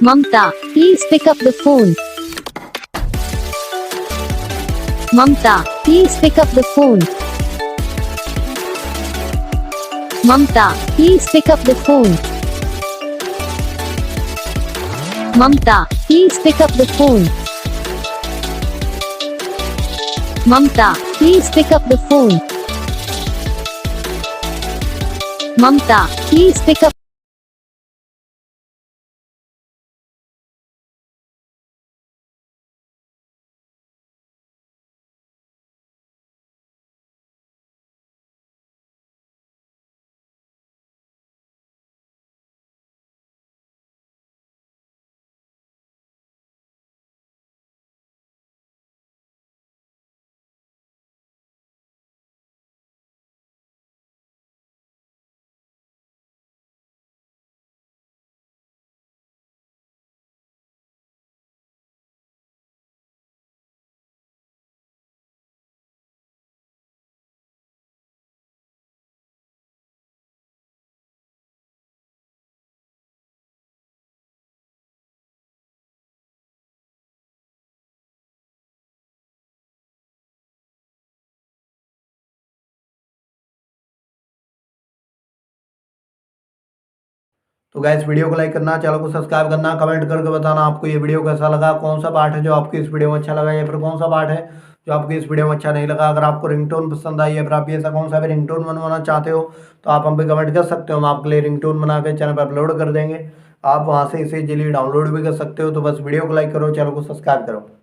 Mamta, please pick up the phone. Mamta, please pick up the phone. Mamta, please pick up the phone. Mamta, please pick up the phone. Mamta, please pick up the phone. Mamta, please pick up. तो guys video को like करना, channel को subscribe करना, comment करके बताना आपको ये video कैसा लगा, कौन सा पार्ट है जो आपको इस वीडियो में अच्छा लगा या फिर कौन सा पार्ट है जो आपको इस वीडियो में अच्छा नहीं लगा। अगर आपको रिंगटोन पसंद आई या फिर आप ऐसा कौन सा भी रिंगटोन बनवाना चाहते हो तो आप हम पे कमेंट कर सकते हो, हम आपके लिए रिंगटोन बना के चैनल पर अपलोड कर देंगे। आप वहाँ से इसे इजीली डाउनलोड भी कर सकते हो। तो बस वीडियो को लाइक करो, चैनल को सब्सक्राइब करो।